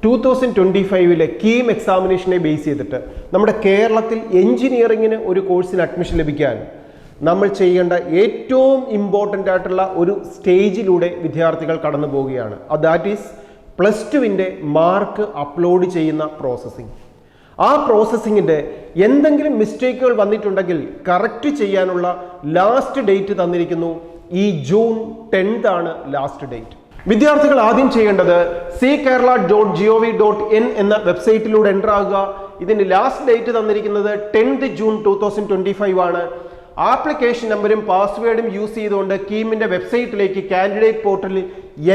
2025 KEAM എക്സാമിനേഷനെ base ചെയ്തിട്ട് നമ്മുടെ കേരളത്തിൽ എഞ്ചിനീയറിങ്ങിന് ഒരു കോഴ്സിന് അഡ്മിഷൻ ലഭിക്കാൻ നമ്മൾ ചെയ്യേണ്ട ഏറ്റവും ഇമ്പോർട്ടൻ്റ് ആയിട്ടുള്ള ഒരു സ്റ്റേജിലൂടെ വിദ്യാർത്ഥികൾ കടന്നു പോവുകയാണ്. ദാറ്റ് ഈസ് +2 മാർക്ക് അപ്ലോഡ് ചെയ്യുന്ന പ്രോസസ്സിംഗ്. ആ പ്രോസസ്സിങ്ങിൻ്റെ എന്തെങ്കിലും മിസ്റ്റേക്കുകൾ വന്നിട്ടുണ്ടെങ്കിൽ കറക്റ്റ് ചെയ്യാനുള്ള ലാസ്റ്റ് ഡേറ്റ് തന്നിരിക്കുന്നു. ഈ ജൂൺ 10 ആണ് ലാസ്റ്റ് ഡേറ്റ്. വിദ്യാർത്ഥികൾ ആദ്യം ചെയ്യേണ്ടത് ckerala.gov.in എന്ന വെബ്സൈറ്റിലൂടെ എൻ്റർ ആകുക. ഇതിൻ്റെ ലാസ്റ്റ് ഡേറ്റ് തന്നിരിക്കുന്നത് 10th ജൂൺ 2025 ആണ്. ആപ്ലിക്കേഷൻ നമ്പറും പാസ്വേഡും യൂസ് ചെയ്തുകൊണ്ട് കീമിന്റെ വെബ്സൈറ്റിലേക്ക് കാൻഡിഡേറ്റ് പോർട്ടലിൽ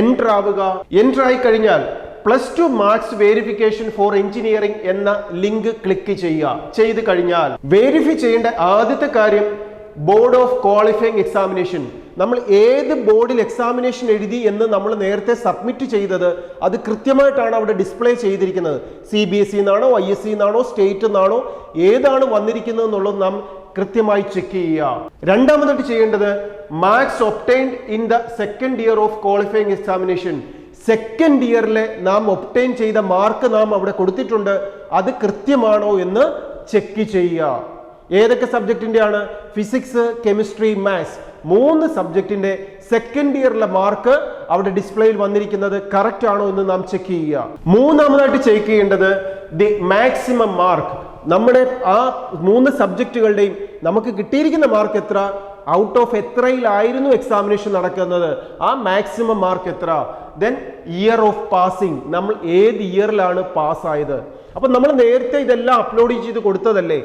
എൻ്റർ ആവുക. എൻ്റർ ആയി കഴിഞ്ഞാൽ +2 മാർക്സ് വെരിഫിക്കേഷൻ ഫോർ എഞ്ചിനീയറിംഗ് എന്ന ലിങ്ക് ക്ലിക്ക് ചെയ്യുക. ചെയ്ത് കഴിഞ്ഞാൽ വെരിഫൈ ചെയ്യേണ്ട ആദ്യത്തെ കാര്യം ബോർഡ് ഓഫ് ക്വാളിഫയിങ് എക്സാമിനേഷൻ. നമ്മൾ ഏത് ബോർഡിൽ എക്സാമിനേഷൻ എഴുതി എന്ന് നമ്മൾ നേരത്തെ സബ്മിറ്റ് ചെയ്തത് അത് കൃത്യമായിട്ടാണ് അവിടെ ഡിസ്പ്ലേ ചെയ്തിരിക്കുന്നത്. CBSE എന്നാണോ ISE എന്നാണോ സ്റ്റേറ്റ് എന്നാണോ ഏതാണ് വന്നിരിക്കുന്നത് എന്നുള്ളത് നാം കൃത്യമായി ചെക്ക് ചെയ്യുക. രണ്ടാമതായിട്ട് ചെയ്യേണ്ടത് marks obtained in the second year of qualifying examination. Second ഇയറിലെ നാം ഒബ്റ്റൈൻ ചെയ്ത മാർക്ക് നാം അവിടെ കൊടുത്തിട്ടുണ്ട്, അത് കൃത്യമാണോ എന്ന് ചെക്ക് ചെയ്യുക. ഏതൊക്കെ സബ്ജക്റ്റിൻ്റെ ആണ്? ഫിസിക്സ്, കെമിസ്ട്രി, മാത്സ് 3 സബ്ജക്റ്റിന്റെ സെക്കൻഡ് ഇയറിലെ മാർക്ക് അവിടെ ഡിസ്പ്ലേയിൽ വന്നിരിക്കുന്നത് കറക്റ്റ് ആണോ എന്ന് നാം ചെക്ക് ചെയ്യുക. മൂന്നാമതായിട്ട് ചെക്ക് ചെയ്യേണ്ടത് ദി മാക്സിമം മാർക്ക്. നമ്മുടെ ആ 3 സബ്ജക്റ്റുകളുടെയും നമുക്ക് കിട്ടിയിരിക്കുന്ന മാർക്ക് എത്ര, ഔട്ട് ഓഫ് എത്രയിലായിരുന്നു എക്സാമിനേഷൻ നടക്കുന്നത്, ആ മാക്സിമം മാർക്ക് എത്ര, ദെൻ ഇയർ ഓഫ് പാസിംഗ്, നമ്മൾ ഏത് ഇയറിലാണ് പാസ്സായത്. അപ്പം നമ്മൾ നേരത്തെ ഇതെല്ലാം അപ്ലോഡ് ചെയ്ത് കൊടുത്തതല്ലേ,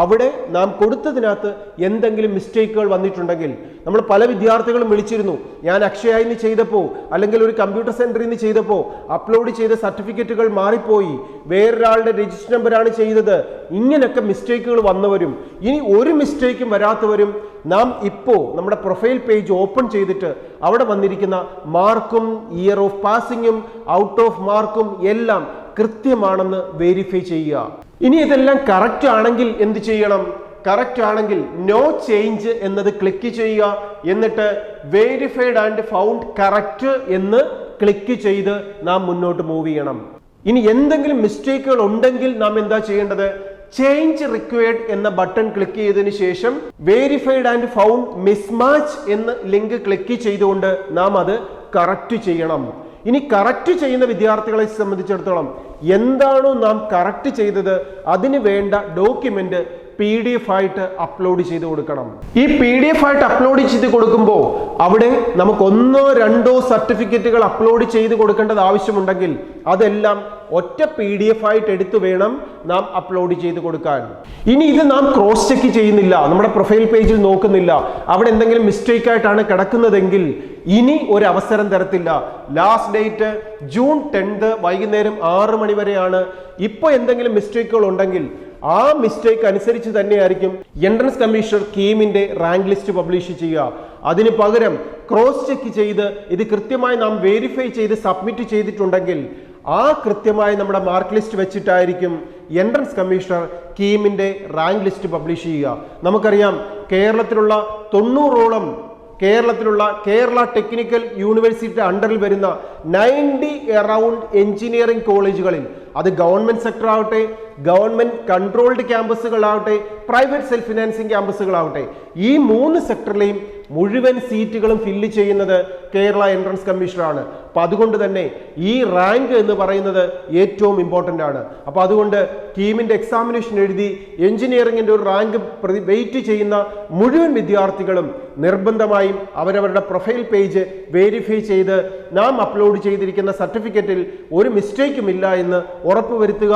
അവിടെ നാം കൊടുത്തതിനകത്ത് എന്തെങ്കിലും മിസ്റ്റേക്കുകൾ വന്നിട്ടുണ്ടെങ്കിൽ നമ്മൾ പല വിദ്യാർത്ഥികളും വിളിച്ചിരുന്നു. ഞാൻ അക്ഷയയിൽ നിന്ന് ചെയ്തപ്പോൾ അല്ലെങ്കിൽ ഒരു കമ്പ്യൂട്ടർ സെന്ററിൽ നിന്ന് ചെയ്തപ്പോൾ അപ്ലോഡ് ചെയ്ത സർട്ടിഫിക്കറ്റുകൾ മാറിപ്പോയി, വേറൊരാളുടെ രജിസ്റ്റർ നമ്പറാണ് ചെയ്തത്, ഇങ്ങനെയൊക്കെ മിസ്റ്റേക്കുകൾ വന്നവരും ഇനി ഒരു മിസ്റ്റേക്കും വരാത്തവരും നാം ഇപ്പോൾ നമ്മുടെ പ്രൊഫൈൽ പേജ് ഓപ്പൺ ചെയ്തിട്ട് അവിടെ വന്നിരിക്കുന്ന മാർക്കും ഇയർ ഓഫ് പാസിങ്ങും ഔട്ട് ഓഫ് മാർക്കും എല്ലാം കൃത്യമാണെന്ന് വെരിഫൈ ചെയ്യുക. ഇനി ഇതെല്ലാം കറക്റ്റ് ആണെങ്കിൽ എന്ത് ചെയ്യണം? കറക്റ്റ് ആണെങ്കിൽ നോ ചേഞ്ച് എന്നത് ക്ലിക്ക് ചെയ്യുക. എന്നിട്ട് വെരിഫൈഡ് ആൻഡ് ഫൗണ്ട് കറക്റ്റ് എന്ന് ക്ലിക്ക് ചെയ്ത് നാം മുന്നോട്ട് മൂവ് ചെയ്യണം. ഇനി എന്തെങ്കിലും മിസ്റ്റേക്കുകൾ ഉണ്ടെങ്കിൽ നാം എന്താ ചെയ്യേണ്ടത്? ചേഞ്ച് റിക്വയർഡ് എന്ന ബട്ടൺ ക്ലിക്ക് ചെയ്തതിനു ശേഷം വെരിഫൈഡ് ആൻഡ് ഫൗണ്ട് മിസ്മാച്ച് എന്ന ലിങ്ക് ക്ലിക്ക് ചെയ്തുകൊണ്ട് നാം അത് കറക്റ്റ് ചെയ്യണം. ഇനി കറക്റ്റ് ചെയ്യുന്ന വിദ്യാർത്ഥികളെ സംബന്ധിച്ചിടത്തോളം എന്താണോ നാം കറക്റ്റ് ചെയ്തത് അതിന് വേണ്ട ഡോക്യുമെന്റ് PDF ആയിട്ട് അപ്ലോഡ് ചെയ്ത് കൊടുക്കണം. ഈ PDF ആയിട്ട് അപ്ലോഡ് ചെയ്ത് കൊടുക്കുമ്പോൾ അവിടെ നമുക്ക് 1-2 സർട്ടിഫിക്കറ്റുകൾ അപ്ലോഡ് ചെയ്ത് കൊടുക്കേണ്ടത് ആവശ്യമുണ്ടെങ്കിൽ അതെല്ലാം ഒറ്റ PDF ആയിട്ട് എടുത്തു വേണം നാം അപ്ലോഡ് ചെയ്ത് കൊടുക്കാൻ. ഇനി ഇത് നാം ക്രോസ് ചെക്ക് ചെയ്യുന്നില്ല, നമ്മുടെ പ്രൊഫൈൽ പേജിൽ നോക്കുന്നില്ല, അവിടെ എന്തെങ്കിലും മിസ്റ്റേക്ക് ആയിട്ടാണ് കിടക്കുന്നതെങ്കിൽ ഇനി ഒരു അവസരം തരത്തില്ല. ലാസ്റ്റ് ഡേറ്റ് ജൂൺ 10 വൈകുന്നേരം 6 മണി വരെയാണ്. ഇപ്പോൾ എന്തെങ്കിലും മിസ്റ്റേക്കുകൾ ഉണ്ടെങ്കിൽ ആ മിസ്റ്റേക്ക് അനുസരിച്ച് തന്നെയായിരിക്കും എൻട്രൻസ് കമ്മീഷണർ കീമിന്റെ റാങ്ക് ലിസ്റ്റ് പബ്ലിഷ് ചെയ്യുക. അതിന് പകരം ക്രോസ് ചെക്ക് ചെയ്ത് ഇത് കൃത്യമായി നാം വെരിഫൈ ചെയ്ത് സബ്മിറ്റ് ചെയ്തിട്ടുണ്ടെങ്കിൽ ആ കൃത്യമായി നമ്മുടെ മാർക്ക് ലിസ്റ്റ് വെച്ചിട്ടായിരിക്കും എൻട്രൻസ് കമ്മീഷണർ കീമിന്റെ റാങ്ക് ലിസ്റ്റ് പബ്ലിഷ് ചെയ്യുക. നമുക്കറിയാം കേരളത്തിലുള്ള 90ഓളം കേരള ടെക്നിക്കൽ യൂണിവേഴ്സിറ്റി അണ്ടറിൽ വരുന്ന 90 അറൗണ്ട് എഞ്ചിനീയറിംഗ് കോളേജുകളിൽ അത് ഗവൺമെന്റ് സെക്ടർ ആവട്ടെ, ഗവൺമെന്റ് കൺട്രോൾഡ് ക്യാമ്പസുകളാവട്ടെ, പ്രൈവറ്റ് സെൽഫ് ഫിനാൻസിങ് ക്യാമ്പസുകളാവട്ടെ, ഈ 3 സെക്ടറിലെയും മുഴുവൻ സീറ്റുകളും ഫില്ല് ചെയ്യുന്നത് കേരള എൻട്രൻസ് കമ്മീഷണറാണ്. അപ്പൊ അതുകൊണ്ട് തന്നെ ഈ റാങ്ക് എന്ന് പറയുന്നത് ഏറ്റവും ഇമ്പോർട്ടൻ്റ് ആണ്. അപ്പൊ അതുകൊണ്ട് കീമിന്റെ എക്സാമിനേഷൻ എഴുതി എഞ്ചിനീയറിംഗിന്റെ ഒരു റാങ്ക് വെയിറ്റ് ചെയ്യുന്ന മുഴുവൻ വിദ്യാർത്ഥികളും നിർബന്ധമായും അവരവരുടെ പ്രൊഫൈൽ പേജ് വെരിഫൈ ചെയ്ത് നാം അപ്ലോഡ് ചെയ്തിരിക്കുന്ന സർട്ടിഫിക്കറ്റിൽ ഒരു മിസ്റ്റേക്കും ഇല്ല എന്ന് ഉറപ്പുവരുത്തുക.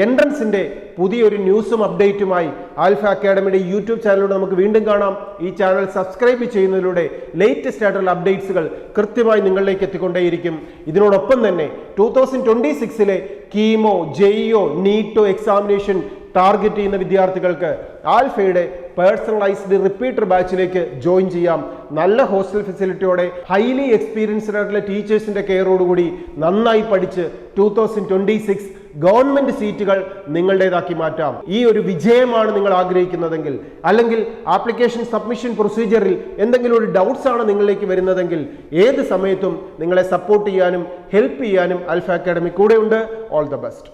എൻട്രൻസിന്റെ പുതിയൊരു ന്യൂസും അപ്ഡേറ്റുമായി ആൽഫ അക്കാഡമിയുടെ യൂട്യൂബ് ചാനലിലൂടെ നമുക്ക് വീണ്ടും കാണാം. ഈ ചാനൽ സബ്സ്ക്രൈബ് ചെയ്യുന്നതിലൂടെ ലേറ്റസ്റ്റ് ആയിട്ടുള്ള അപ്ഡേറ്റ്സുകൾ കൃത്യമായി നിങ്ങളിലേക്ക് എത്തിക്കൊണ്ടേയിരിക്കും. ഇതിനോടൊപ്പം തന്നെ 2026 കീമോ, ജെഇഒ, നീറ്റോ എക്സാമിനേഷൻ ടാർഗറ്റ് ചെയ്യുന്ന വിദ്യാർത്ഥികൾക്ക് ആൽഫയുടെ പേഴ്സണലൈസ്ഡ് റിപ്പീറ്റർ ബാച്ചിലേക്ക് ജോയിൻ ചെയ്യാം. നല്ല ഹോസ്റ്റൽ ഫെസിലിറ്റിയോടെ ഹൈലി എക്സ്പീരിയൻസ്ഡ് ആയിട്ടുള്ള ടീച്ചേഴ്സിന്റെ കെയറോടുകൂടി നന്നായി പഠിച്ച് 2026 ഗവൺമെന്റ് സീറ്റുകൾ നിങ്ങളുടേതാക്കി മാറ്റാം. ഈ ഒരു വിജയമാണ് നിങ്ങൾ ആഗ്രഹിക്കുന്നതെങ്കിൽ, അല്ലെങ്കിൽ ആപ്ലിക്കേഷൻ സബ്മിഷൻ പ്രൊസീജിയറിൽ എന്തെങ്കിലും ഒരു ഡൗട്ട്സ് ആണ് നിങ്ങളിലേക്ക് വരുന്നതെങ്കിൽ, ഏത് സമയത്തും നിങ്ങളെ സപ്പോർട്ട് ചെയ്യാനും ഹെൽപ്പ് ചെയ്യാനും ആൽഫ അക്കാഡമി കൂടെയുണ്ട്. All the best.